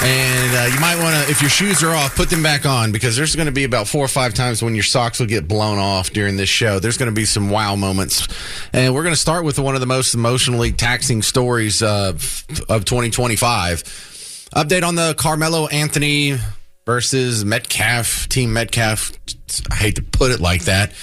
And you might want to, if your shoes are off, put them back on, because there's going to be about 4 or 5 times when your socks will get blown off during this show. There's going to be some wow moments. And we're going to start with one of the most emotionally taxing stories of 2025. Update on the Karmelo Anthony versus Metcalf, Team Metcalf. I hate to put it like that.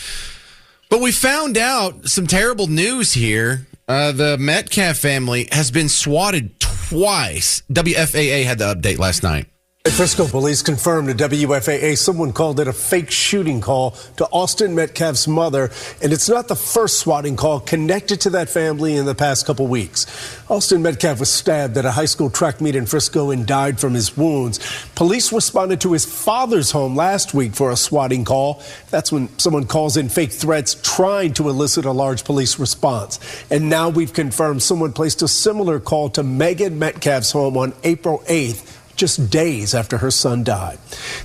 But we found out some terrible news here. The Metcalf family has been swatted twice. WFAA had the update last night. Frisco police confirmed to WFAA someone called it a fake shooting call to Austin Metcalf's mother, and it's not the first swatting call connected to that family in the past couple weeks. Austin Metcalf was stabbed at a high school track meet in Frisco and died from his wounds. Police responded to his father's home last week for a swatting call. That's when someone calls in fake threats trying to elicit a large police response. And now we've confirmed someone placed a similar call to Megan Metcalf's home on April 8th. Just days after her son died.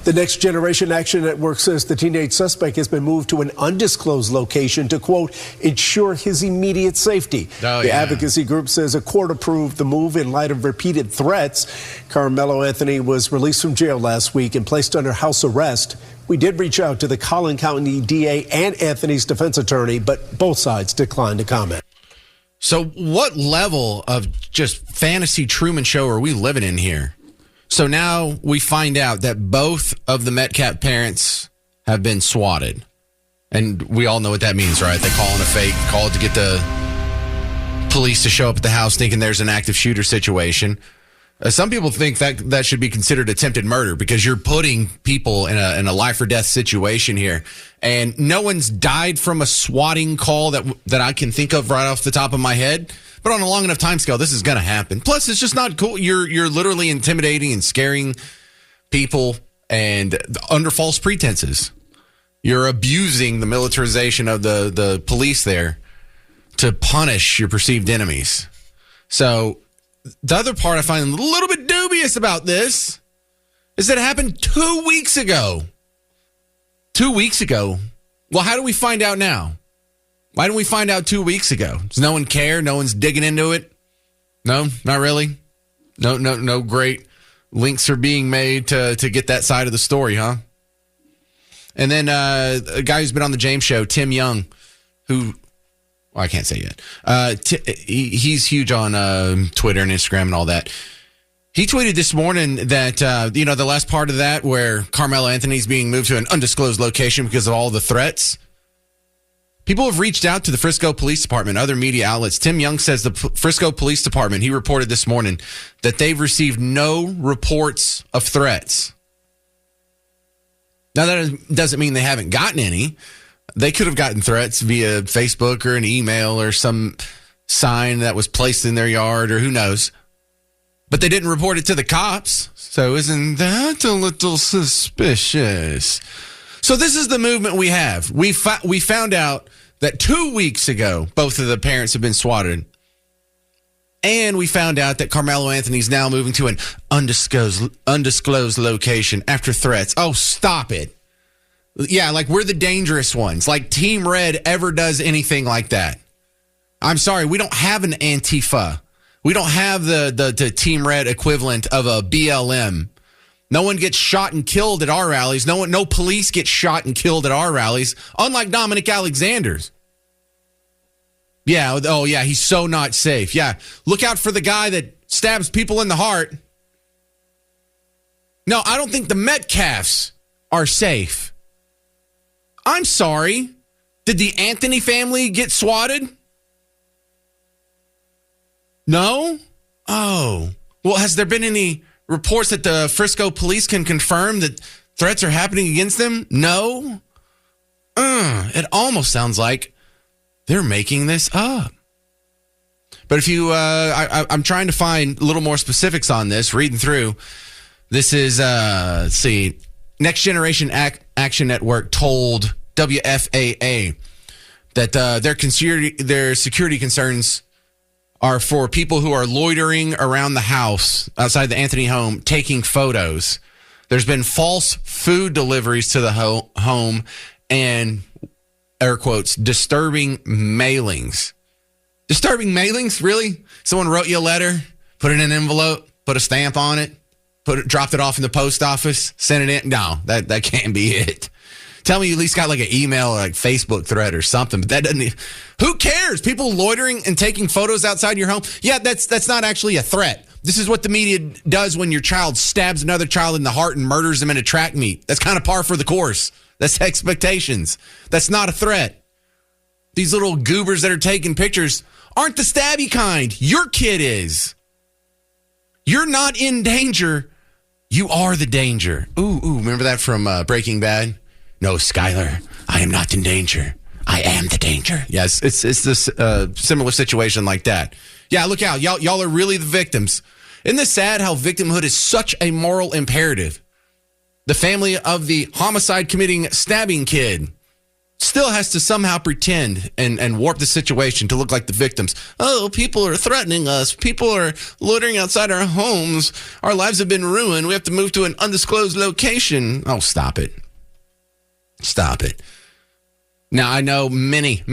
The Next Generation Action Network says the teenage suspect has been moved to an undisclosed location to, quote, ensure his immediate safety. The advocacy group says a court approved the move in light of repeated threats. Karmelo Anthony was released from jail last week and placed under house arrest. We did reach out to the Collin County DA and Anthony's defense attorney, but both sides declined to comment. So what level of just fantasy Truman Show are we living in here? So now we find out that both of the Metcalf parents have been swatted. And we all know what that means, right? They call in a fake call to get the police to show up at the house thinking there's an active shooter situation. Some people think that should be considered attempted murder, because you're putting people in a life or death situation here. And no one's died from a swatting call that I can think of right off the top of my head. But on a long enough time scale, this is going to happen. Plus, it's just not cool. You're literally intimidating and scaring people, and under false pretenses. You're abusing the militarization of the police there to punish your perceived enemies. So the other part I find a little bit dubious about this is that it happened 2 weeks ago. 2 weeks ago. Well, how do we find out now? Why didn't we find out 2 weeks ago? Does no one care? No one's digging into it? No, not really? No great links are being made to get that side of the story, huh? And then a guy who's been on the James Show, Tim Young, who, well, I can't say yet. He's huge on Twitter and Instagram and all that. He tweeted this morning that, the last part of that where Karmelo Anthony's being moved to an undisclosed location because of all the threats. People have reached out to the Frisco Police Department, other media outlets. Tim Young says the Frisco Police Department, he reported this morning that they've received no reports of threats. Now, that doesn't mean they haven't gotten any. They could have gotten threats via Facebook or an email or some sign that was placed in their yard, or who knows. But they didn't report it to the cops. So isn't that a little suspicious? So this is the movement we have. We found out that 2 weeks ago, both of the parents have been swatted. And we found out that Karmelo Anthony's now moving to an undisclosed location after threats. Oh, stop it. Yeah, like we're the dangerous ones. Like Team Red ever does anything like that. I'm sorry, we don't have an Antifa. We don't have the Team Red equivalent of a BLM. No one gets shot and killed at our rallies. No police get shot and killed at our rallies, unlike Dominic Alexander's. Yeah, oh yeah, he's so not safe. Yeah, look out for the guy that stabs people in the heart. No, I don't think the Metcalfs are safe. I'm sorry. Did the Anthony family get swatted? No? Oh. Well, has there been any reports that the Frisco police can confirm that threats are happening against them? No. It almost sounds like they're making this up. But if you, I'm trying to find a little more specifics on this, reading through. This is, let's see, Next Generation Action Network told WFAA that their security concerns are for people who are loitering around the house outside the Anthony home, taking photos. There's been false food deliveries to the home and, air quotes, disturbing mailings. Disturbing mailings? Really? Someone wrote you a letter, put it in an envelope, put a stamp on it, dropped it off in the post office, sent it in. No, that can't be it. Tell me you at least got like an email or like Facebook thread or something, but that doesn't. Who cares? People loitering and taking photos outside your home. Yeah, that's not actually a threat. This is what the media does when your child stabs another child in the heart and murders them in a track meet. That's kind of par for the course. That's expectations. That's not a threat. These little goobers that are taking pictures aren't the stabby kind. Your kid is. You're not in danger. You are the danger. Ooh, remember that from Breaking Bad? No, Skyler, I am not in danger. I am the danger. Yes, it's this similar situation like that. Yeah, look out. Y'all are really the victims. Isn't this sad how victimhood is such a moral imperative? The family of the homicide committing stabbing kid still has to somehow pretend and warp the situation to look like the victims. Oh, people are threatening us. People are loitering outside our homes. Our lives have been ruined. We have to move to an undisclosed location. Oh, stop it. Stop it. Now, I know many,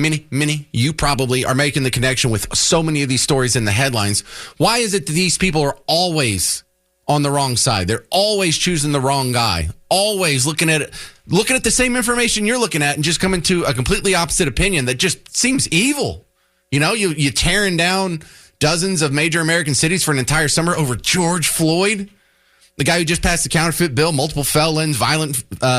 you probably are making the connection with so many of these stories in the headlines. Why is it that these people are always on the wrong side? They're always choosing the wrong guy, always looking at the same information you're looking at and just coming to a completely opposite opinion that just seems evil. You know, you tearing down dozens of major American cities for an entire summer over George Floyd, the guy who just passed the counterfeit bill, multiple felons, violent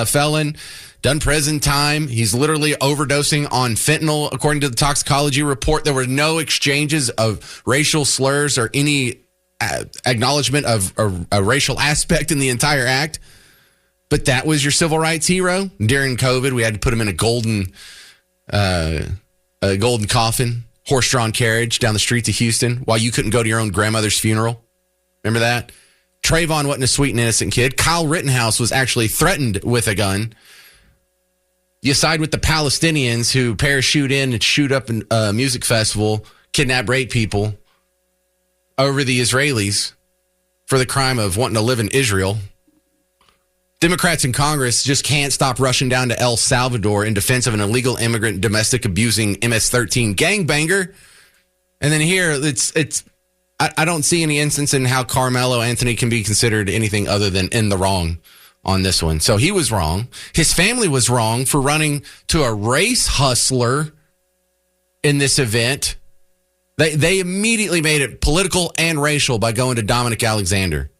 felon, done prison time. He's literally overdosing on fentanyl, according to the toxicology report. There were no exchanges of racial slurs or any acknowledgement of a racial aspect in the entire act. But that was your civil rights hero. During COVID, we had to put him in a golden coffin, horse-drawn carriage down the streets of Houston while you couldn't go to your own grandmother's funeral. Remember that? Trayvon wasn't a sweet and innocent kid. Kyle Rittenhouse was actually threatened with a gun. You side with the Palestinians who parachute in and shoot up a music festival, kidnap, rape people over the Israelis for the crime of wanting to live in Israel. Democrats in Congress just can't stop rushing down to El Salvador in defense of an illegal immigrant domestic abusing MS-13 gangbanger. And then here, I don't see any instance in how Karmelo Anthony can be considered anything other than in the wrong on this one. So he was wrong. His family was wrong for running to a race hustler in this event. They immediately made it political and racial by going to Dominic Alexander.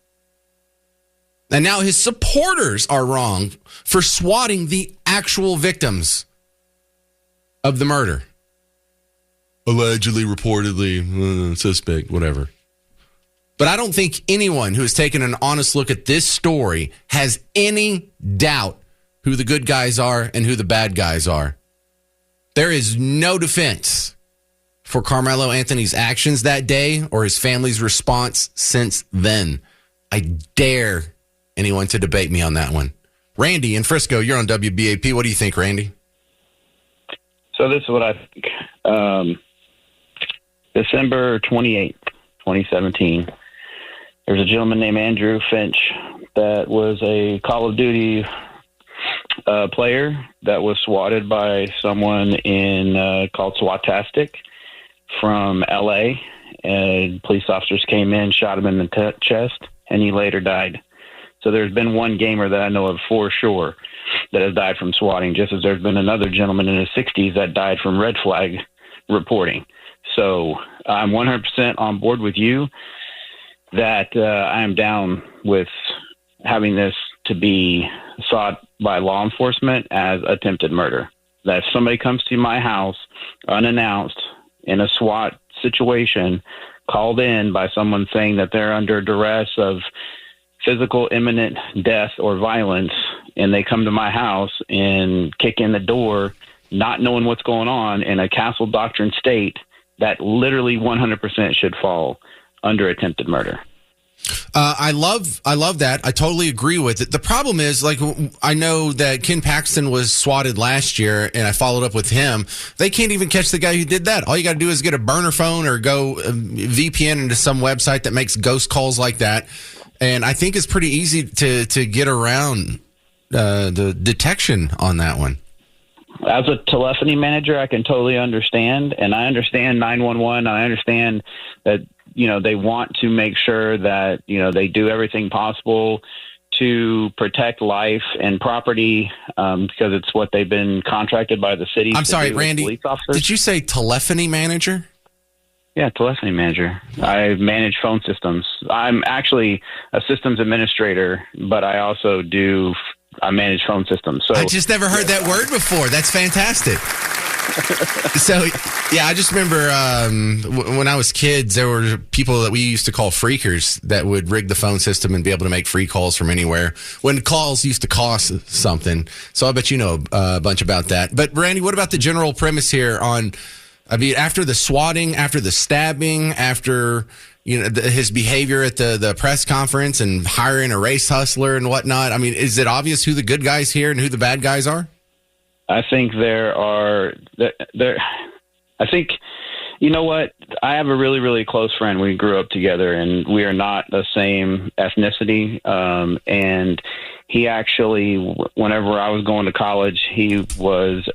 And now his supporters are wrong for swatting the actual victims of the murder. Allegedly, reportedly, suspect, whatever. But I don't think anyone who has taken an honest look at this story has any doubt who the good guys are and who the bad guys are. There is no defense for Karmelo Anthony's actions that day or his family's response since then. I dare anyone to debate me on that one. Randy in Frisco, you're on WBAP. What do you think, Randy? So this is what I think. December 28th, 2017. There's a gentleman named Andrew Finch that was a Call of Duty player that was swatted by someone called SWATastic from L.A. And police officers came in, shot him in the chest, and he later died. So there's been one gamer that I know of for sure that has died from swatting, just as there's been another gentleman in his 60s that died from red flag reporting. So I'm 100% on board with you that I am down with having this to be sought by law enforcement as attempted murder. That if somebody comes to my house unannounced in a SWAT situation, called in by someone saying that they're under duress of physical imminent death or violence, and they come to my house and kick in the door, not knowing what's going on in a castle doctrine state, that literally 100% should fall under attempted murder. I love that. I totally agree with it. The problem is, like, I know that Ken Paxton was swatted last year, and I followed up with him. They can't even catch the guy who did that. All you got to do is get a burner phone or go VPN into some website that makes ghost calls like that. And I think it's pretty easy to get around the detection on that one. As a telephony manager, I can totally understand, and I understand 911. I understand that they want to make sure that, they do everything possible to protect life and property because it's what they've been contracted by the city. I'm sorry, do Randy, did you say telephony manager? Yeah, telephony manager. I manage phone systems. I'm actually a systems administrator, but I also I manage phone systems. So I just never heard that word before. That's fantastic. So, yeah, I just remember when I was kids, there were people that we used to call freakers that would rig the phone system and be able to make free calls from anywhere when calls used to cost something. So I bet you know a bunch about that. But, Randy, what about the general premise here on, after the swatting, after the stabbing, after his behavior at the press conference and hiring a race hustler and whatnot? I mean, is it obvious who the good guys here and who the bad guys are? I think I think, you know what? I have a really, really close friend. We grew up together, and we are not the same ethnicity. And he actually, whenever I was going to college, he went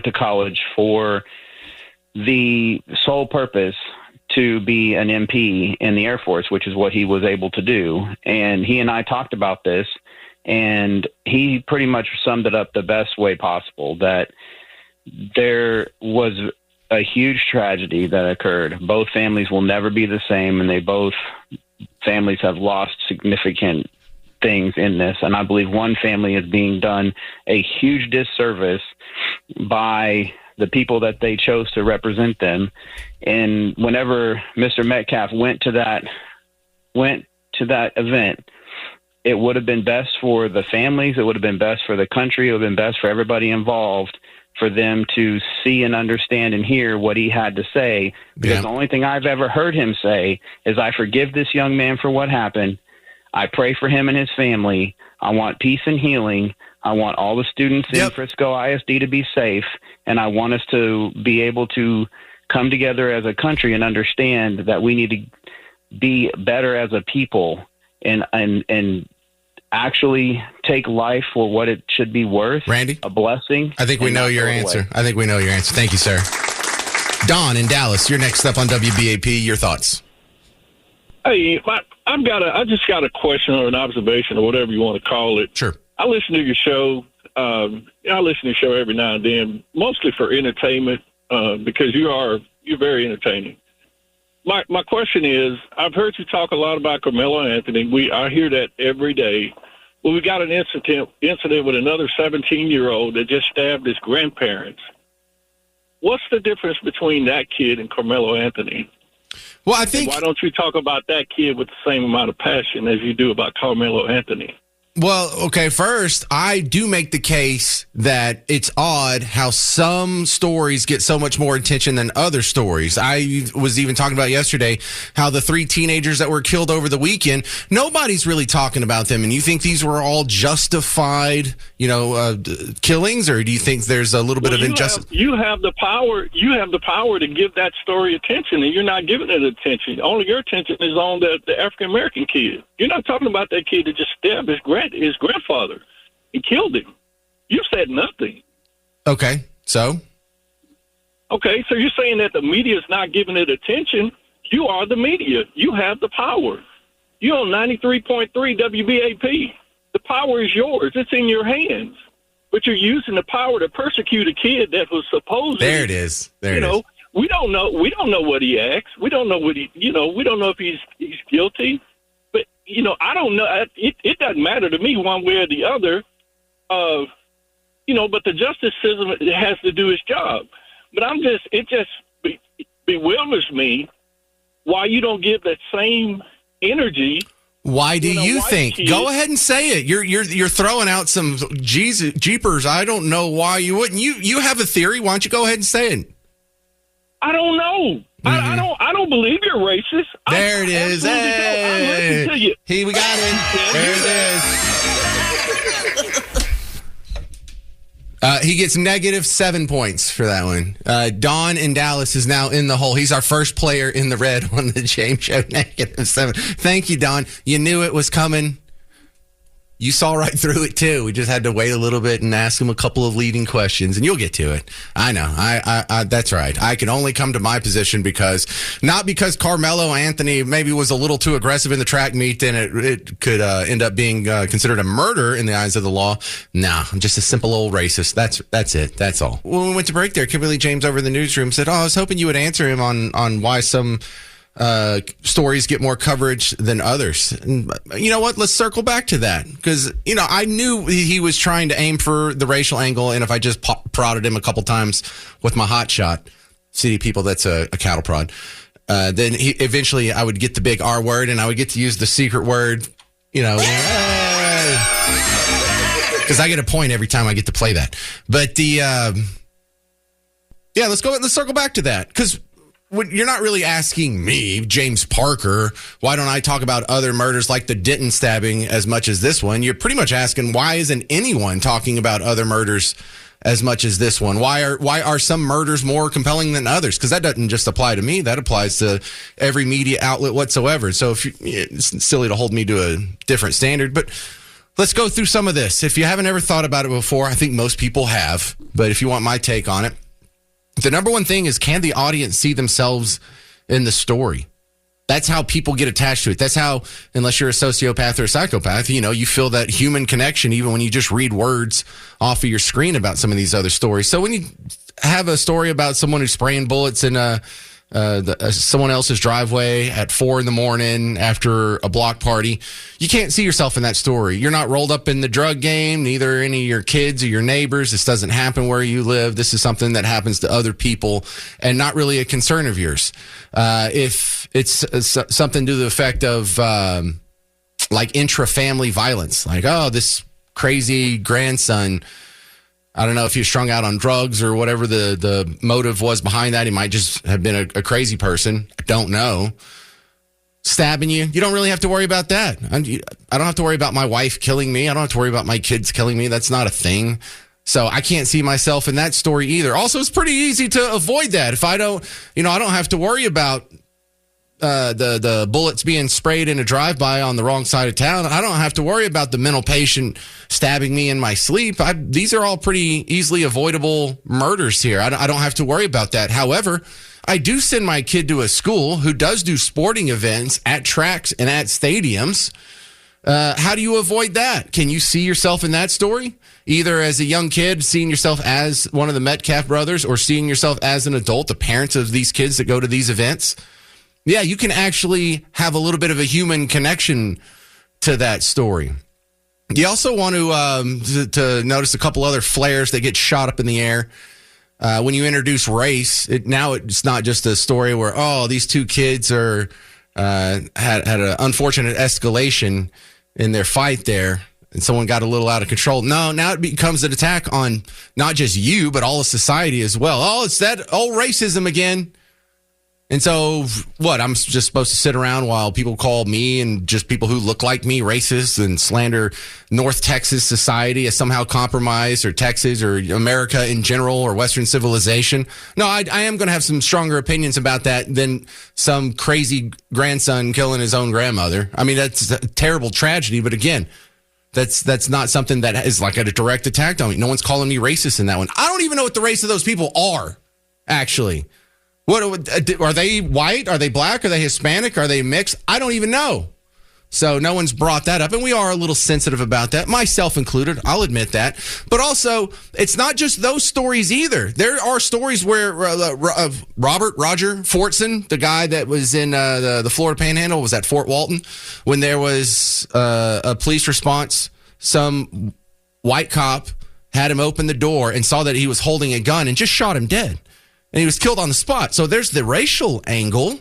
to college for the sole purpose to be an MP in the Air Force, which is what he was able to do. And he and I talked about this, and he pretty much summed it up the best way possible, that there was a huge tragedy that occurred. Both families will never be the same, and both families have lost significant things in this. And I believe one family is being done a huge disservice by the people that they chose to represent them. And whenever Mr. Metcalf went to that event, it would have been best for the families. It would have been best for the country. It would have been best for everybody involved for them to see and understand and hear what he had to say. Because the only thing I've ever heard him say is, I forgive this young man for what happened. I pray for him and his family. I want peace and healing. I want all the students in Frisco ISD to be safe. And I want us to be able to come together as a country and understand that we need to be better as a people and actually take life for what it should be worth. Randy? A blessing. I think we know your answer. Thank you, sir. Don in Dallas, you're next up on WBAP. Your thoughts? Hey, I just got a question or an observation or whatever you want to call it. Sure. I listen to your show. I listen to your show every now and then, mostly for entertainment, because you're very entertaining. My question is, I've heard you talk a lot about Karmelo Anthony. I hear that every day. Well, we got an incident with another 17-year-old that just stabbed his grandparents. What's the difference between that kid and Karmelo Anthony? Well, I think. And why don't you talk about that kid with the same amount of passion as you do about Karmelo Anthony? Well, okay, first, I do make the case that it's odd how some stories get so much more attention than other stories. I was even talking about yesterday how the 3 teenagers that were killed over the weekend, nobody's really talking about them. And you think these were all justified, killings, or do you think there's a little bit of injustice? You have the power. You have the power to give that story attention, and you're not giving it attention. Only your attention is on the African American kid. You're not talking about that kid that just stabbed his grandfather and killed him. You said nothing. Okay, so you're saying that the media is not giving it attention. You are the media. You have the power. You're on 93.3 WBAP. The power is yours. It's in your hands. But you're using the power to persecute a kid that was supposedly. There it is. There it is. We don't know. We don't know what he acts. We don't know what he. We don't know if he's guilty. But I don't know. It doesn't matter to me one way or the other. But the justice system has to do its job. But it just bewilders me why you don't give that same energy. Why do you think? Kid. Go ahead and say it. You're throwing out some jeepers. I don't know why you wouldn't. You have a theory. Why don't you go ahead and say it? I don't know. Mm-hmm. I don't believe you're racist. There it is. Hey, we got it. There it is. He gets -7 points for that one. Don in Dallas is now in the hole. He's our first player in the red on the James Show. -7. Thank you, Don. You knew it was coming. You saw right through it too. We just had to wait a little bit and ask him a couple of leading questions, and you'll get to it. I know. I that's right. I can only come to my position not because Karmelo Anthony maybe was a little too aggressive in the track meet, and it could end up being considered a murder in the eyes of the law. No, I'm just a simple old racist. That's it. That's all. When we went to break there, Kimberly James over in the newsroom said, I was hoping you would answer him on why some stories get more coverage than others. And you know what? Let's circle back to that, because I knew he was trying to aim for the racial angle, and if I just prodded him a couple times with my hot shot, city people, that's a cattle prod, then eventually I would get the big R word, and I would get to use the secret word, because I get a point every time I get to play that. But let's circle back to that, because you're not really asking me, James Parker, why don't I talk about other murders like the Denton stabbing as much as this one? You're pretty much asking, why isn't anyone talking about other murders as much as this one? Why are some murders more compelling than others? Because that doesn't just apply to me. That applies to every media outlet whatsoever. So it's silly to hold me to a different standard. But let's go through some of this. If you haven't ever thought about it before, I think most people have. But if you want my take on it, the number one thing is, can the audience see themselves in the story? That's how people get attached to it. That's how, unless you're a sociopath or a psychopath, you feel that human connection even when you just read words off of your screen about some of these other stories. So when you have a story about someone who's spraying bullets in someone else's driveway at 4 a.m. after a block party, you can't see yourself in that story. You're not rolled up in the drug game, neither any of your kids or your neighbors. This doesn't happen where you live. This is something that happens to other people and not really a concern of yours. If it's something to the effect of like intra-family violence, like, this crazy grandson, I don't know if he was strung out on drugs or whatever the motive was behind that. He might just have been a crazy person. I don't know. Stabbing you don't really have to worry about that. I don't have to worry about my wife killing me. I don't have to worry about my kids killing me. That's not a thing. So I can't see myself in that story either. Also, it's pretty easy to avoid that. If I don't have to worry about the bullets being sprayed in a drive-by on the wrong side of town. I don't have to worry about the mental patient stabbing me in my sleep. These are all pretty easily avoidable murders here. I don't have to worry about that. However, I do send my kid to a school who does do sporting events at tracks and at stadiums. How do you avoid that? Can you see yourself in that story? Either as a young kid, seeing yourself as one of the Metcalf brothers, or seeing yourself as an adult, the parents of these kids that go to these events. Yeah, you can actually have a little bit of a human connection to that story. You also want to notice a couple other flares that get shot up in the air. When you introduce race, it's not just a story where, these two kids had an unfortunate escalation in their fight there, and someone got a little out of control. No, now it becomes an attack on not just you, but all of society as well. Oh, it's that old racism again. And so, I'm just supposed to sit around while people call me and just people who look like me racist and slander North Texas society as somehow compromised, or Texas or America in general, or Western civilization? No, I am going to have some stronger opinions about that than some crazy grandson killing his own grandmother. I mean, that's a terrible tragedy, but again, that's not something that is like a direct attack on me. No one's calling me racist in that one. I don't even know what the race of those people are, actually. What are they? White? Are they black? Are they Hispanic? Are they mixed? I don't even know. So no one's brought that up, and we are a little sensitive about that, myself included. I'll admit that. But also, it's not just those stories either. There are stories where Roger Fortson, the guy that was in the Florida Panhandle, was at Fort Walton, when there was a police response. Some white cop had him open the door and saw that he was holding a gun and just shot him dead. And he was killed on the spot. So there's the racial angle.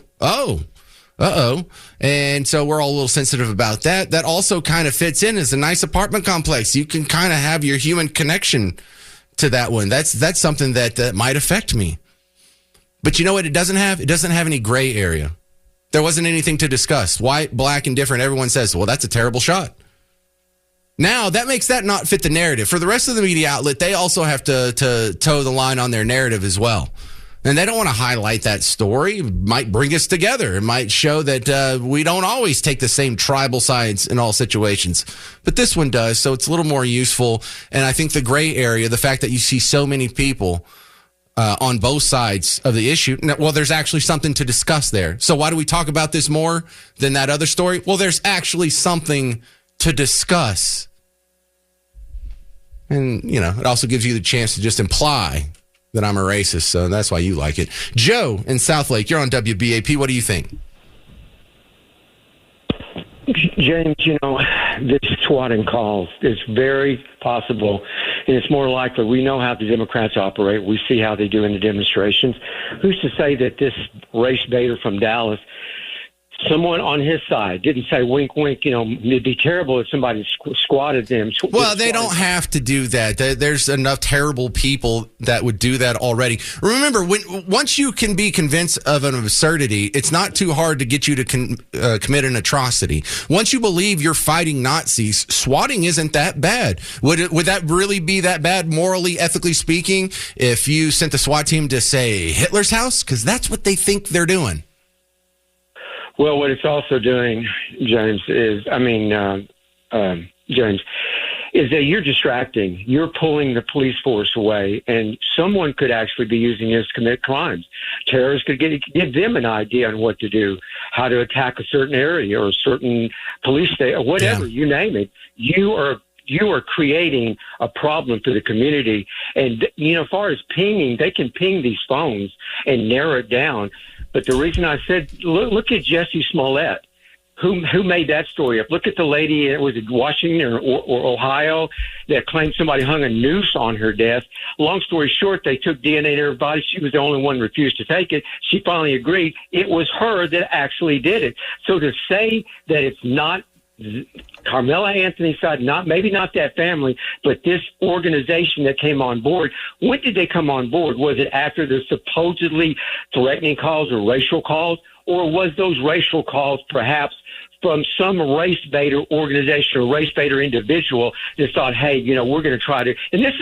And so we're all a little sensitive about that. That also kind of fits in as a nice apartment complex. You can kind of have your human connection to that one. That's something that might affect me. But you know what it doesn't have? It doesn't have any gray area. There wasn't anything to discuss. White, black, and different. Everyone says, well, that's a terrible shot. Now, that makes that not fit the narrative. For the rest of the media outlet, they also have to toe the line on their narrative as well. And they don't want to highlight that story. It might bring us together. It might show that we don't always take the same tribal sides in all situations. But this one does, so it's a little more useful. And I think the gray area, the fact that you see so many people on both sides of the issue, well, there's actually something to discuss there. So why do we talk about this more than that other story? Well, there's actually something to discuss. And, it also gives you the chance to just imply that I'm a racist, so that's why you like it. Joe in Southlake, you're on WBAP. What do you think? James, this swatting calls is very possible, and it's more likely. We know how the Democrats operate. We see how they do in the demonstrations. Who's to say that this race baiter from Dallas, someone on his side, didn't say wink, wink, it'd be terrible if somebody squatted them. Well, they don't have to do that. There's enough terrible people that would do that already. Remember, once you can be convinced of an absurdity, it's not too hard to get you to commit an atrocity. Once you believe you're fighting Nazis, swatting isn't that bad. Would that really be that bad, morally, ethically speaking, if you sent the SWAT team to, say, Hitler's house? Because that's what they think they're doing. Well, what it's also doing, James, is that you're distracting. You're pulling the police force away, and someone could actually be using this to commit crimes. Terrorists could give them an idea on what to do, how to attack a certain area or a certain police station, or whatever, you name it. You are creating a problem for the community. And, as far as pinging, they can ping these phones and narrow it down. But the reason I said, look at Jesse Smollett, who made that story up. Look at the lady, was it Washington or Ohio, that claimed somebody hung a noose on her desk. Long story short, they took DNA in her body. She was the only one who refused to take it. She finally agreed. It was her that actually did it. So to say that it's not Carmelo Anthony's side, maybe not that family, but this organization that came on board. When did they come on board? Was it after the supposedly threatening calls or racial calls, or was those racial calls perhaps from some race baiter organization or race baiter individual that thought, hey, we're going to try to, and this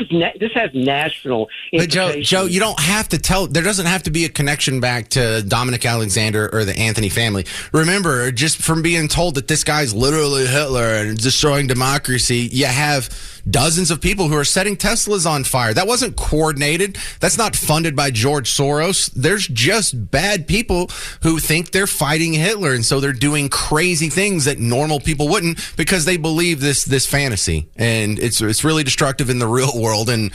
has national implications. But Joe, you don't have to tell, there doesn't have to be a connection back to Dominic Alexander or the Anthony family. Remember, just from being told that this guy's literally Hitler and destroying democracy, you have dozens of people who are setting Teslas on fire. That wasn't coordinated. That's not funded by George Soros. There's just bad people who think they're fighting Hitler, and so they're doing crazy things that normal people wouldn't because they believe this fantasy, and it's really destructive in the real world. And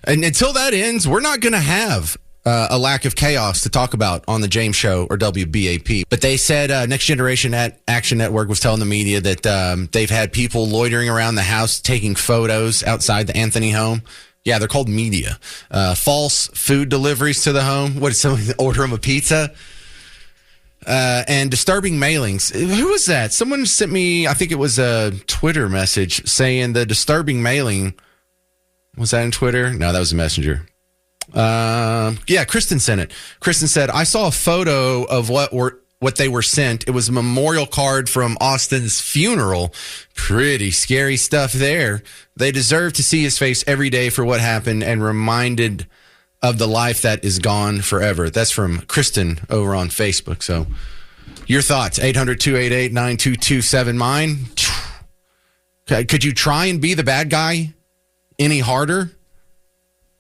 until that ends, we're not going to have a lack of chaos to talk about on the James Show or WBAP. But they said Next Generation Action Network was telling the media that they've had people loitering around the house taking photos outside the Anthony home. Yeah, they're called media. False food deliveries to the home. What, did someone order them a pizza? And disturbing mailings. Who was that? Someone sent me, I think it was a Twitter message saying the disturbing mailing. Was that in Twitter? No, that was a messenger. Yeah, Kristen sent it. Kristen said, I saw a photo of what they were sent. It was a memorial card from Austin's funeral. Pretty scary stuff there. They deserve to see his face every day for what happened and reminded of the life that is gone forever. That's from Kristen over on Facebook. So your thoughts, 800-288-9227. Mine. Could you try and be the bad guy any harder?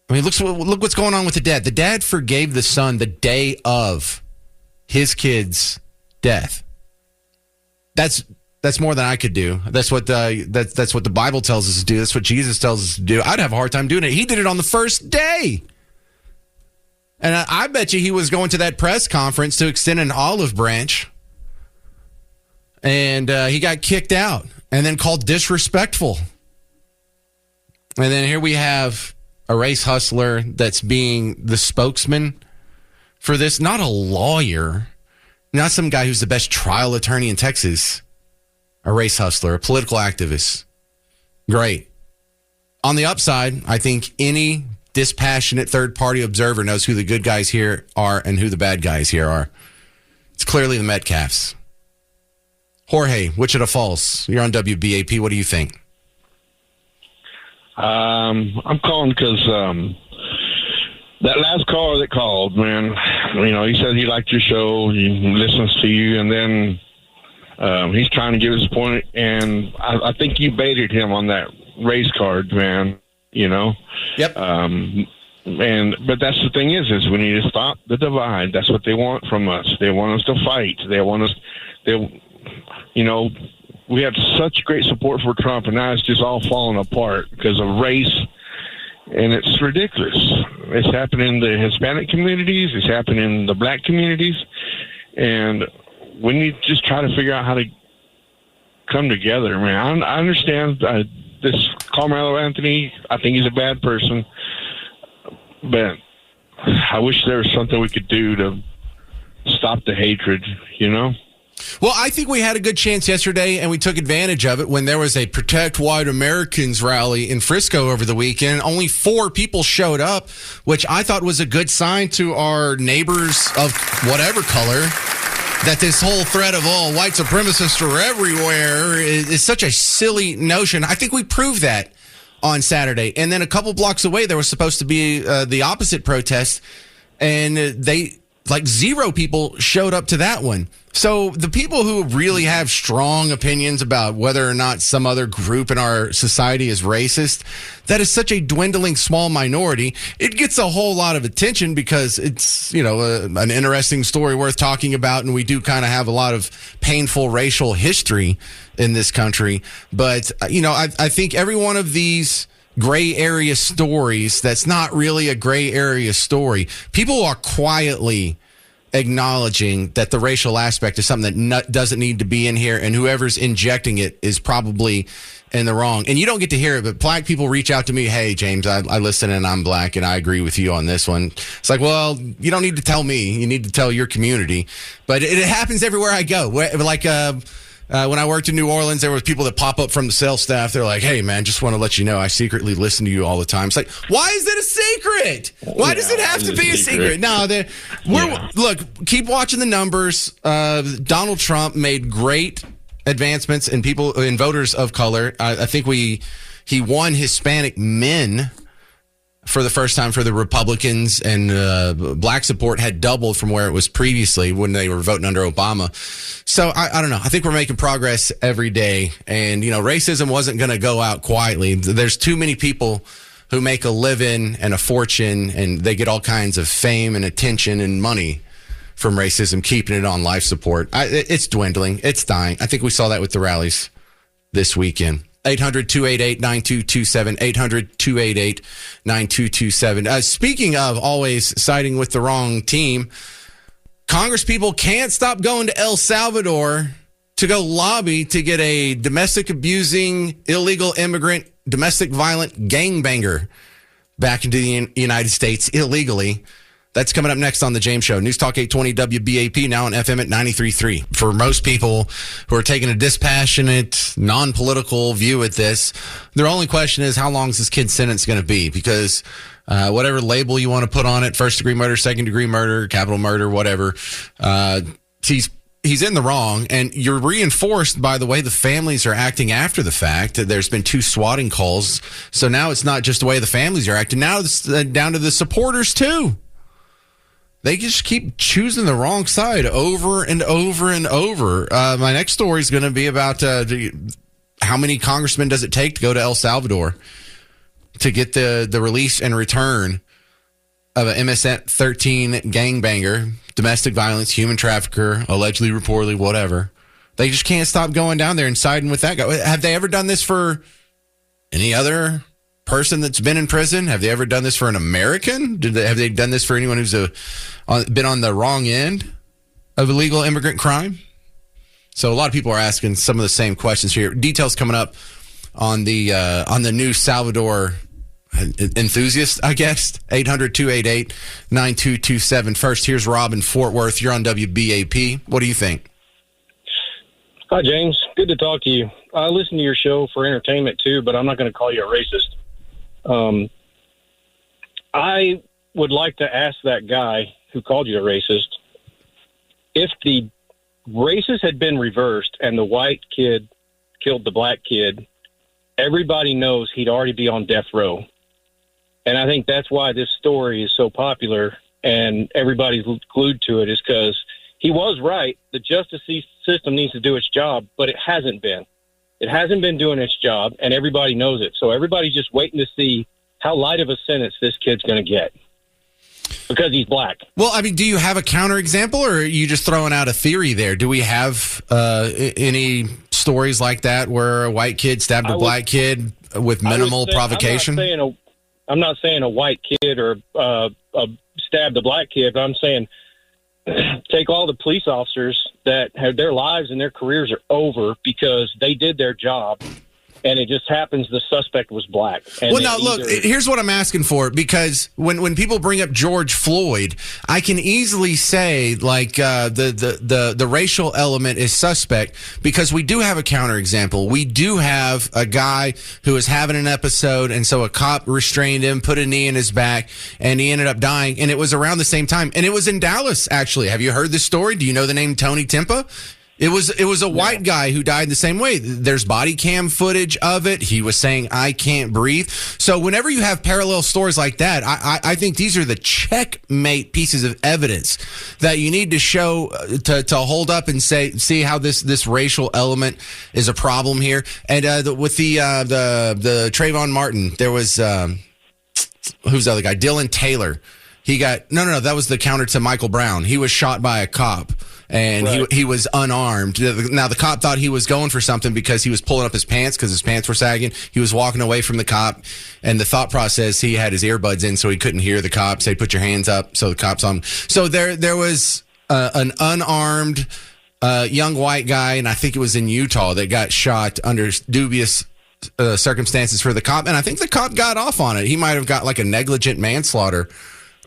I mean, look what's going on with the dad. The dad forgave the son the day of his kid's death. That's more than I could do. That's what that's what the Bible tells us to do. That's what Jesus tells us to do. I'd have a hard time doing it. He did it on the first day. And I bet you he was going to that press conference to extend an olive branch. And he got kicked out and then called disrespectful. And then here we have a race hustler that's being the spokesman for this. Not a lawyer, not some guy who's the best trial attorney in Texas. A race hustler, a political activist. Great. On the upside, I think any dispassionate third-party observer knows who the good guys here are and who the bad guys here are. It's clearly the Metcalfs. Jorge, Wichita Falls, you're on WBAP. What do you think? I'm calling because That last caller that called, man, he said he liked your show, he listens to you, and then he's trying to get his point, and I think you baited him on that race card, man, Yep. But that's the thing is we need to stop the divide. That's what they want from us. They want us to fight. They want us, we had such great support for Trump, and now it's just all falling apart because of race. And it's ridiculous. It's happening in the Hispanic communities. It's happening in the black communities. And we need to just try to figure out how to come together, man. I understand this Karmelo Anthony. I think he's a bad person. But I wish there was something we could do to stop the hatred, Well, I think we had a good chance yesterday, and we took advantage of it when there was a Protect White Americans rally in Frisco over the weekend. Only 4 people showed up, which I thought was a good sign to our neighbors of whatever color, that this whole threat of, white supremacists are everywhere is such a silly notion. I think we proved that on Saturday. And then a couple blocks away, there was supposed to be the opposite protest, and 0 people showed up to that one. So the people who really have strong opinions about whether or not some other group in our society is racist, that is such a dwindling small minority. It gets a whole lot of attention because it's, an interesting story worth talking about. And we do kind of have a lot of painful racial history in this country. But, I think every one of these gray area stories that's not really a gray area story, people are quietly acknowledging that the racial aspect is something that doesn't need to be in here, and whoever's injecting it is probably in the wrong. And you don't get to hear it, but black people reach out to me, hey, James, I listen and I'm black and I agree with you on this one. It's like, well, you don't need to tell me. You need to tell your community. But it happens everywhere I go. When I worked in New Orleans, there were people that pop up from the sales staff. They're like, hey, man, just want to let you know I secretly listen to you all the time. It's like, why is it a secret? Why does it have to be a secret? No, look, keep watching the numbers. Donald Trump made great advancements in voters of color. I think he won Hispanic men for the first time for the Republicans, and black support had doubled from where it was previously when they were voting under Obama. So I don't know. I think we're making progress every day. And, racism wasn't going to go out quietly. There's too many people who make a living and a fortune, and they get all kinds of fame and attention and money from racism, keeping it on life support. It's dwindling. It's dying. I think we saw that with the rallies this weekend. 800-288-9227, 800-288-9227. Speaking of always siding with the wrong team, Congress people can't stop going to El Salvador to go lobby to get a domestic abusing, illegal immigrant, domestic violent gangbanger back into the United States illegally. That's coming up next on The James Show. News Talk 820 WBAP, now on FM at 93.3. For most people who are taking a dispassionate, non-political view at this, their only question is, how long is this kid's sentence going to be? Because whatever label you want to put on it, first-degree murder, second-degree murder, capital murder, whatever, he's in the wrong. And you're reinforced by the way the families are acting after the fact. There's been 2 swatting calls. So now it's not just the way the families are acting. Now it's down to the supporters, too. They just keep choosing the wrong side over and over and over. My next story is going to be about how many congressmen does it take to go to El Salvador to get the release and return of an MS-13 gangbanger, domestic violence, human trafficker, allegedly, reportedly, whatever. They just can't stop going down there and siding with that guy. Have they ever done this for any other person that's been in prison? Have they ever done this for an American? Have they done this for anyone who's been on the wrong end of illegal immigrant crime? So a lot of people are asking some of the same questions here. Details coming up on the new Salvador enthusiast, I guess. 800-288-9227. First, here's Rob in Fort Worth. You're on WBAP. What do you think? Hi, James. Good to talk to you. I listen to your show for entertainment, too, but I'm not going to call you a racist. I would like to ask that guy who called you a racist, if the races had been reversed and the white kid killed the black kid, everybody knows he'd already be on death row. And I think that's why this story is so popular and everybody's glued to it, is because he was right. The justice system needs to do its job, but it hasn't been. It hasn't been doing its job, and everybody knows it. So everybody's just waiting to see how light of a sentence this kid's going to get because he's black. Well, I mean, do you have a counterexample, or are you just throwing out a theory there? Do we have any stories like that where a white kid stabbed a black kid with minimal provocation? I'm not saying a white kid or stabbed a black kid, but I'm saying take all the police officers that have their lives and their careers are over because they did their job, and it just happens the suspect was black. And well, now, look, here's what I'm asking for, because when people bring up George Floyd, I can easily say, like, the racial element is suspect because we do have a counterexample. We do have a guy who was having an episode, and so a cop restrained him, put a knee in his back, and he ended up dying, and it was around the same time. And it was in Dallas, actually. Have you heard this story? Do you know the name Tony Timpa? It was a white guy who died the same way. There's body cam footage of it. He was saying, "I can't breathe." So whenever you have parallel stories like that, I think these are the checkmate pieces of evidence that you need to show to hold up and see how this racial element is a problem here. And with the Trayvon Martin, there was who's the other guy? Dylan Taylor. He got no. That was the counter to Michael Brown. He was shot by a cop. And right. he was unarmed. Now, the cop thought he was going for something because he was pulling up his pants because his pants were sagging. He was walking away from the cop. And the thought process, he had his earbuds in so he couldn't hear the cop say, "Put your hands up." So the cop's on. So there was an unarmed young white guy, and I think it was in Utah, that got shot under dubious circumstances for the cop. And I think the cop got off on it. He might have got like a negligent manslaughter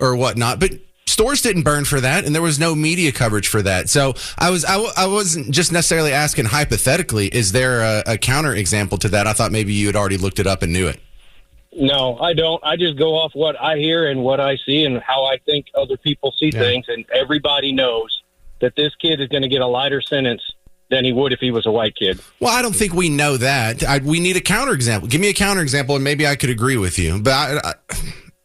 or whatnot. But stores didn't burn for that, and there was no media coverage for that. So I wasn't just necessarily asking hypothetically, is there a counter example to that? I thought maybe you had already looked it up and knew it. No, I don't. I just go off what I hear and what I see and how I think other people see things, and everybody knows that this kid is going to get a lighter sentence than he would if he was a white kid. Well, I don't think we know that. We need a counter example. Give me a counter example, and maybe I could agree with you. But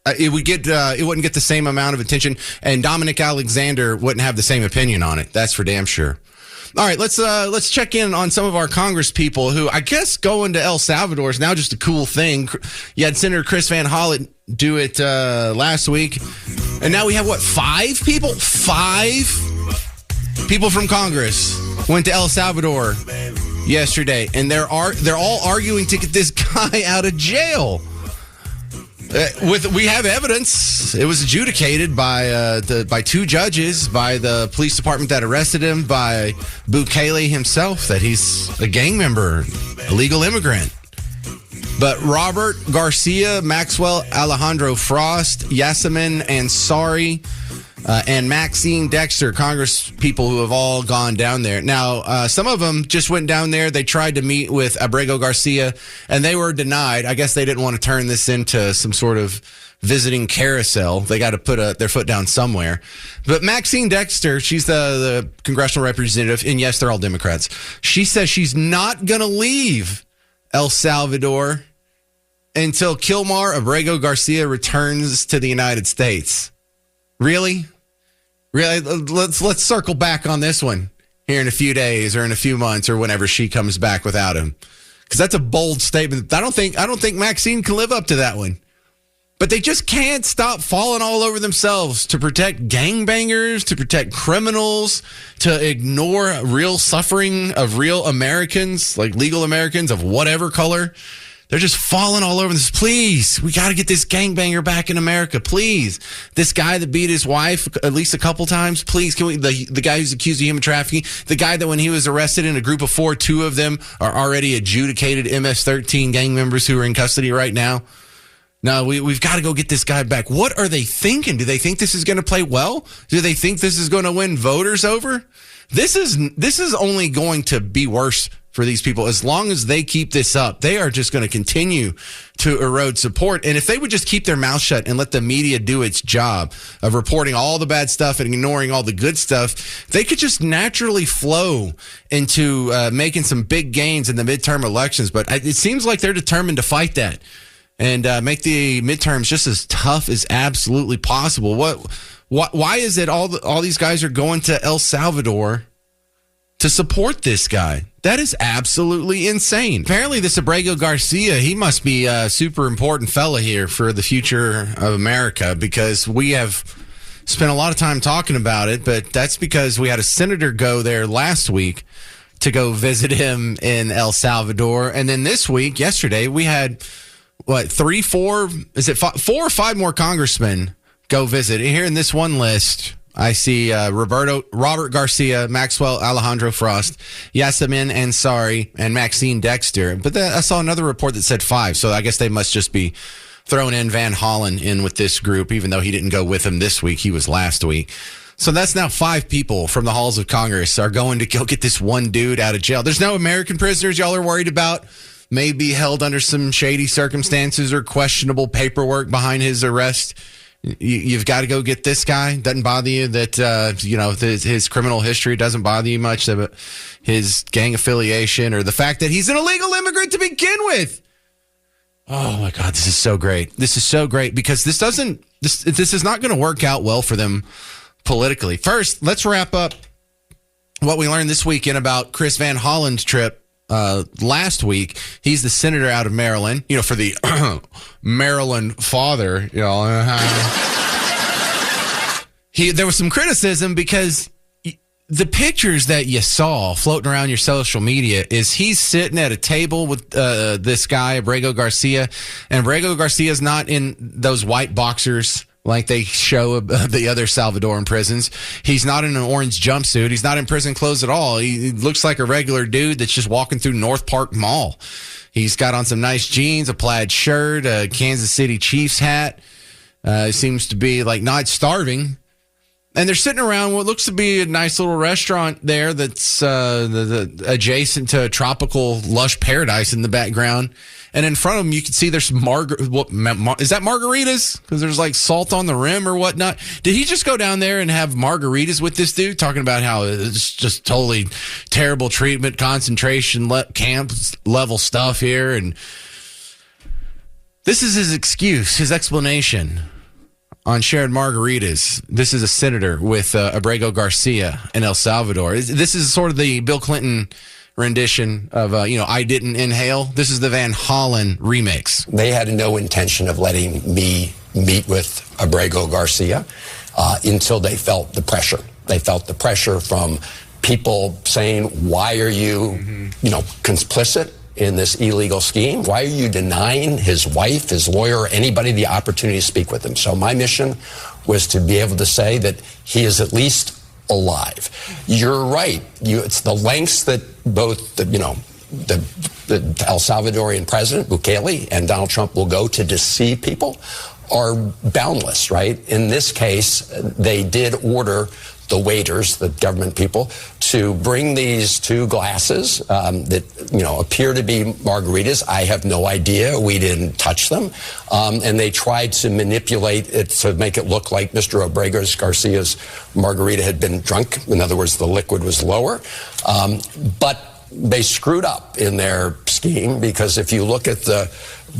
it wouldn't get the same amount of attention, and Dominic Alexander wouldn't have the same opinion on it. That's for damn sure. All right, let's check in on some of our Congress people who, I guess, going to El Salvador is now just a cool thing. You had Senator Chris Van Hollen do it last week, and now we have five people from Congress went to El Salvador yesterday, and they're all arguing to get this guy out of jail. We have evidence. It was adjudicated by two judges, by the police department that arrested him, by Bukele himself, that he's a gang member, illegal immigrant. But Robert Garcia, Maxwell Alejandro Frost, Yasemin Ansari, and Maxine Dexter, Congress people who have all gone down there. Now, some of them just went down there. They tried to meet with Abrego Garcia, and they were denied. I guess they didn't want to turn this into some sort of visiting carousel. They got to put their foot down somewhere. But Maxine Dexter, she's the congressional representative, and yes, they're all Democrats. She says she's not going to leave El Salvador until Kilmar Abrego Garcia returns to the United States. Really? Let's circle back on this one here in a few days or in a few months or whenever she comes back without him, because that's a bold statement. I don't think Maxine can live up to that one. But they just can't stop falling all over themselves to protect gangbangers, to protect criminals, to ignore real suffering of real Americans, like legal Americans of whatever color. They're just falling all over this. Please, we got to get this gangbanger back in America. Please. This guy that beat his wife at least a couple times. Please, can we, the guy who's accused of human trafficking, the guy that when he was arrested in a group of 4, 2 of them are already adjudicated MS-13 gang members who are in custody right now. No, we've got to go get this guy back. What are they thinking? Do they think this is going to play well? Do they think this is going to win voters over? This is only going to be worse for these people. As long as they keep this up, they are just going to continue to erode support. And if they would just keep their mouth shut and let the media do its job of reporting all the bad stuff and ignoring all the good stuff, they could just naturally flow into making some big gains in the midterm elections. But it seems like they're determined to fight that. and make the midterms just as tough as absolutely possible. Why is it all these guys are going to El Salvador to support this guy? That is absolutely insane. Apparently, this Abrego Garcia, he must be a super important fella here for the future of America, because we have spent a lot of time talking about it, but that's because we had a senator go there last week to go visit him in El Salvador. And then this week, yesterday, we had, 4 or 5 more congressmen go visit. Here in this one list, I see Robert Garcia, Maxwell Alejandro Frost, Yasemin Ansari, and Maxine Dexter. But I saw another report that said 5, so I guess they must just be throwing in Van Hollen in with this group, even though he didn't go with him this week. He was last week. So that's now 5 people from the halls of Congress are going to go get this one dude out of jail. There's no American prisoners y'all are worried about may be held under some shady circumstances or questionable paperwork behind his arrest. You've got to go get this guy. Doesn't bother you that, his criminal history doesn't bother you much, his gang affiliation or the fact that he's an illegal immigrant to begin with. Oh my God, this is so great. This is so great because this is not going to work out well for them politically. First, let's wrap up what we learned this weekend about Chris Van Hollen's trip last week. He's the senator out of Maryland, for the Maryland father, there was some criticism because the pictures that you saw floating around your social media is he's sitting at a table with this guy, Abrego Garcia, and Abrego Garcia's not in those white boxers like they show the other Salvadoran prisons. He's not in an orange jumpsuit. He's not in prison clothes at all. He looks like a regular dude that's just walking through North Park Mall. He's got on some nice jeans, a plaid shirt, a Kansas City Chiefs hat. Seems to be like not starving. And they're sitting around what looks to be a nice little restaurant there that's adjacent to a tropical lush paradise in the background. And in front of them, you can see there's is that margaritas? Because there's like salt on the rim or whatnot. Did he just go down there and have margaritas with this dude, talking about how it's just totally terrible treatment, concentration camp level stuff here? And this is his excuse, his explanation on shared margaritas. This is a senator with Abrego Garcia in El Salvador. This is sort of the Bill Clinton rendition of, I Didn't Inhale. This is the Van Hollen remix. They had no intention of letting me meet with Abrego Garcia until they felt the pressure. They felt the pressure from people saying, why are you, complicit in this illegal scheme? Why are you denying his wife, his lawyer, or anybody the opportunity to speak with him? So my mission was to be able to say that he is at least alive. You're right. It's the lengths that both the El Salvadorian president, Bukele, and Donald Trump will go to deceive people are boundless, right? In this case, they did order the waiters, the government people, to bring these 2 glasses that appear to be margaritas. I have no idea. We didn't touch them. And they tried to manipulate it to make it look like Mr. Abrego Garcia's margarita had been drunk. In other words, the liquid was lower. But they screwed up in their scheme, because if you look at the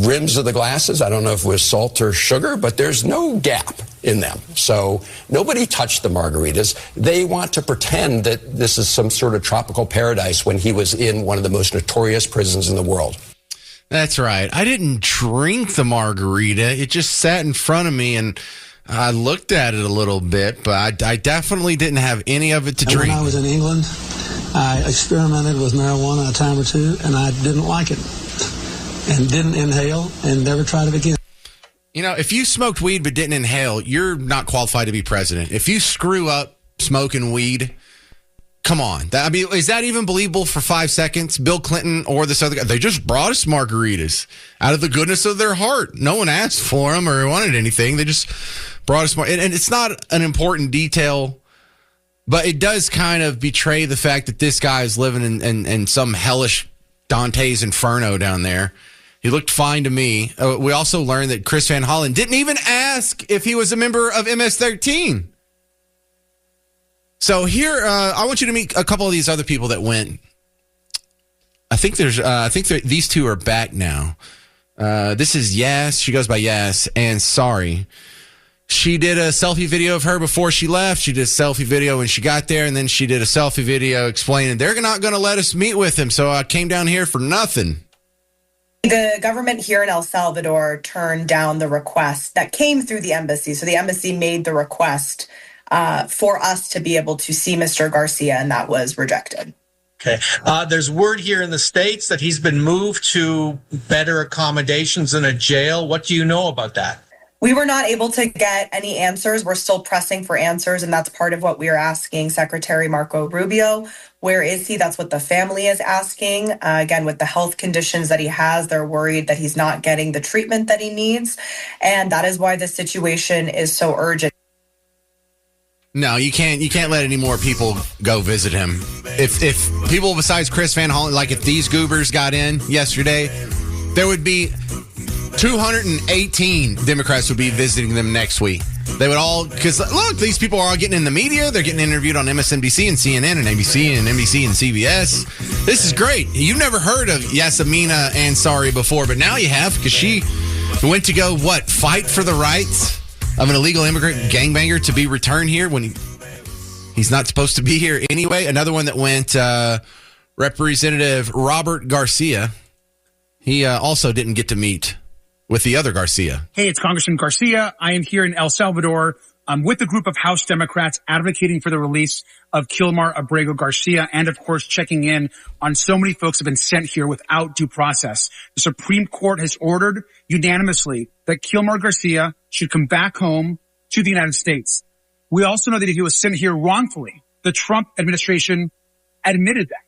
rims of the glasses, I don't know if it was salt or sugar, but there's no gap in them. So nobody touched the margaritas. They want to pretend that this is some sort of tropical paradise when he was in one of the most notorious prisons in the world. That's right. I didn't drink the margarita. It just sat in front of me, and I looked at it a little bit, but I definitely didn't have any of it to drink. When I was in England, I experimented with marijuana a time or 2, and I didn't like it, and didn't inhale, and never tried it again. If you smoked weed but didn't inhale, you're not qualified to be president. If you screw up smoking weed, come on. Is that even believable for 5 seconds? Bill Clinton or this other guy, they just brought us margaritas out of the goodness of their heart. No one asked for them or wanted anything. They just brought us and it's not an important detail, but it does kind of betray the fact that this guy is living in some hellish Dante's Inferno down there. He looked fine to me. We also learned that Chris Van Hollen didn't even ask if he was a member of MS-13. So here, I want you to meet a couple of these other people that went. I think these 2 are back now. This is Yas. She goes by Yas. And sorry. She did a selfie video of her before she left. She did a selfie video when she got there. And then she did a selfie video explaining they're not going to let us meet with him. So I came down here for nothing. The government here in El Salvador turned down the request that came through the embassy. So the embassy made the request for us to be able to see Mr. Garcia, and that was rejected. Okay. There's word here in the States that he's been moved to better accommodations in a jail. What do you know about that? We were not able to get any answers. We're still pressing for answers, and that's part of what we are asking Secretary Marco Rubio. Where is he? That's what the family is asking. Again, with the health conditions that he has, they're worried that he's not getting the treatment that he needs, and that is why the situation is so urgent. No, you can't let any more people go visit him. If people besides Chris Van Hollen, like if these goobers got in yesterday, there would be 218 Democrats would be visiting them next week. They would all, because look, these people are all getting in the media. They're getting interviewed on MSNBC and CNN and ABC and NBC and CBS. This is great. You've never heard of Yasamina Ansari before, but now you have, because she went to go, fight for the rights of an illegal immigrant gangbanger to be returned here when he's not supposed to be here anyway. Another one that went, Representative Robert Garcia. He also didn't get to meet with the other Garcia. Hey, it's Congressman Garcia. I am here in El Salvador with a group of House Democrats advocating for the release of Kilmar Abrego Garcia and, of course, checking in on so many folks who have been sent here without due process. The Supreme Court has ordered unanimously that Kilmar Garcia should come back home to the United States. We also know that he was sent here wrongfully. The Trump administration admitted that.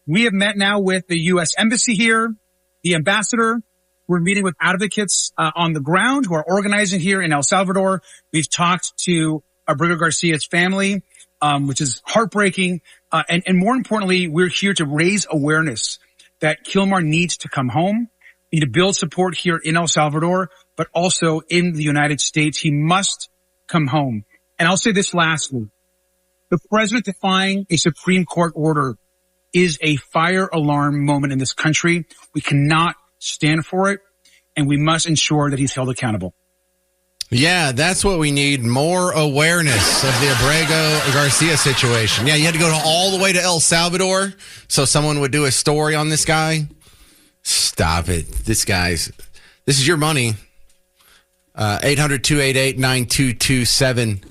We have met now with the U.S. Embassy here, the ambassador. We're meeting with advocates on the ground who are organizing here in El Salvador. We've talked to Abrego Garcia's family, which is heartbreaking. And more importantly, we're here to raise awareness that Kilmar needs to come home. We need to build support here in El Salvador, but also in the United States. He must come home. And I'll say this lastly. The president defying a Supreme Court order is a fire alarm moment in this country. We cannot stand for it, and we must ensure that he's held accountable. Yeah, that's what we need, more awareness of the Abrego Garcia situation. Yeah, you had to go all the way to El Salvador so someone would do a story on this guy. Stop it. This is your money. 800-288-9227.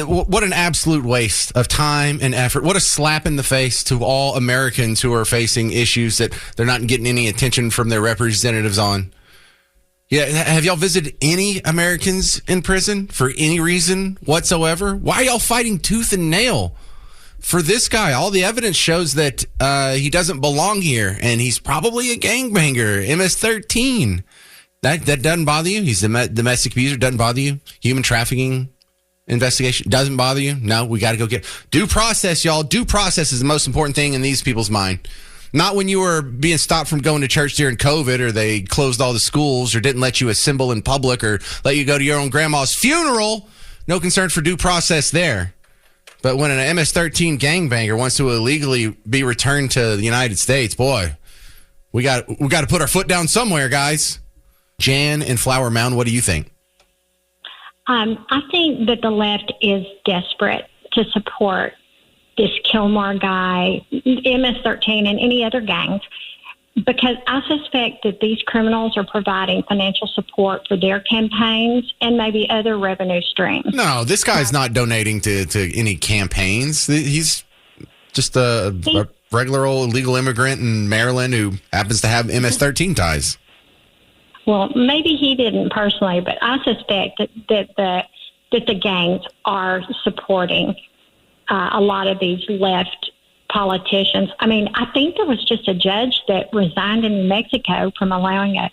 What an absolute waste of time and effort. What a slap in the face to all Americans who are facing issues that they're not getting any attention from their representatives on. Yeah, have y'all visited any Americans in prison for any reason whatsoever? Why are y'all fighting tooth and nail for this guy? All the evidence shows that he doesn't belong here, and he's probably a gangbanger, MS-13. That doesn't bother you? He's a domestic abuser, doesn't bother you? Human trafficking investigation doesn't bother you? No, we got to go get due process, y'all. Due process is the most important thing in these people's mind. Not when you were being stopped from going to church during COVID, or they closed all the schools, or didn't let you assemble in public, or let you go to your own grandma's funeral. No concern for due process there. But when an MS-13 gangbanger wants to illegally be returned to the United States, boy, we got to put our foot down somewhere, guys. Jan in Flower Mound, what do you think? I think that the left is desperate to support this Kilmar guy, MS-13, and any other gangs, because I suspect that these criminals are providing financial support for their campaigns and maybe other revenue streams. No, this guy's not donating to any campaigns. He's just a regular old illegal immigrant in Maryland who happens to have MS-13 ties. Well, maybe he didn't personally, but I suspect that the gangs are supporting a lot of these left politicians. I mean, I think there was just a judge that resigned in New Mexico from allowing a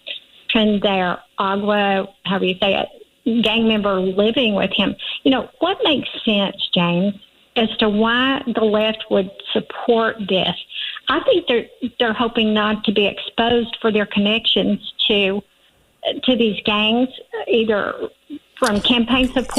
Trinidad Agua, however you say it, gang member living with him. You know, what makes sense, James, as to why the left would support this? I think they're hoping not to be exposed for their connections to these gangs, either from campaign support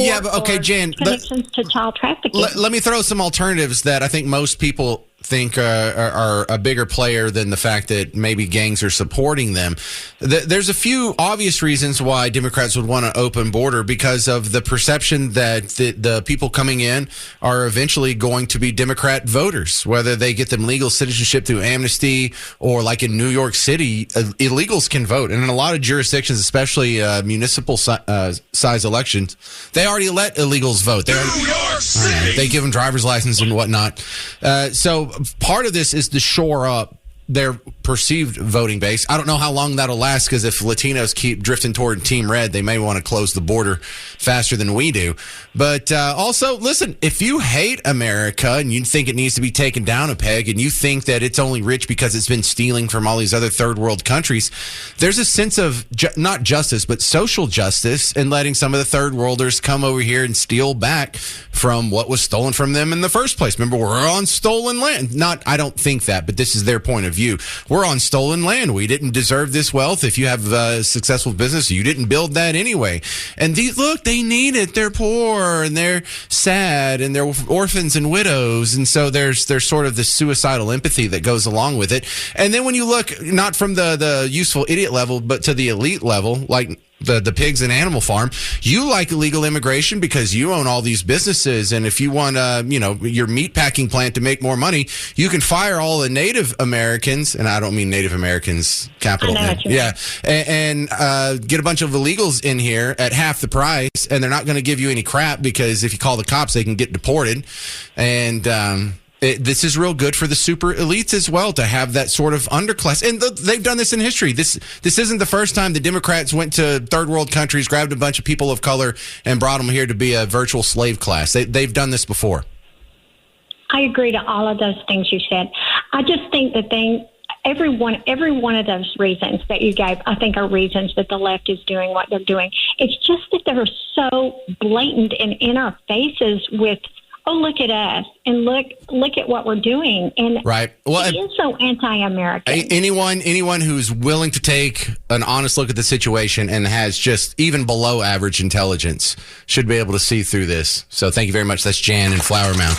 Jan, connections to child trafficking. Let me throw some alternatives that I think most people think are a bigger player than the fact that maybe gangs are supporting them. There's a few obvious reasons why Democrats would want an open border, because of the perception that the people coming in are eventually going to be Democrat voters, whether they get them legal citizenship through amnesty or like in New York City, illegals can vote. And in a lot of jurisdictions, especially municipal size elections, they already let illegals vote. They give them driver's license and whatnot. So part of this is to shore up their perceived voting base. I don't know how long that'll last, because if Latinos keep drifting toward Team Red, they may want to close the border faster than we do. But also, listen, if you hate America and you think it needs to be taken down a peg, and you think that it's only rich because it's been stealing from all these other third world countries, there's a sense of not justice, but social justice in letting some of the third worlders come over here and steal back from what was stolen from them in the first place. Remember, we're on stolen land. I don't think that, but this is their point of view. We're on stolen land. We didn't deserve this wealth. If you have a successful business, you didn't build that anyway. And they need it. They're poor and they're sad and they're orphans and widows. And so there's sort of this suicidal empathy that goes along with it. And then when you look not from the useful idiot level, but to the elite level, like the pigs and animal farm, you like illegal immigration because you own all these businesses, and if you want your meat packing plant to make more money, you can fire all the Native Americans, and I don't mean Native Americans capital N, and get a bunch of illegals in here at half the price, and they're not going to give you any crap, because if you call the cops, they can get deported. And this is real good for the super elites as well, to have that sort of underclass. And they've done this in history. This isn't the first time the Democrats went to third world countries, grabbed a bunch of people of color, and brought them here to be a virtual slave class. They've done this before. I agree to all of those things you said. I just think every one of those reasons that you gave, I think, are reasons that the left is doing what they're doing. It's just that they're so blatant and in our faces with, oh, look at us, and look at what we're doing. And right. Well, it is so anti-American. Anyone who's willing to take an honest look at the situation and has just even below average intelligence should be able to see through this. So thank you very much. That's Jan in Flower Mound.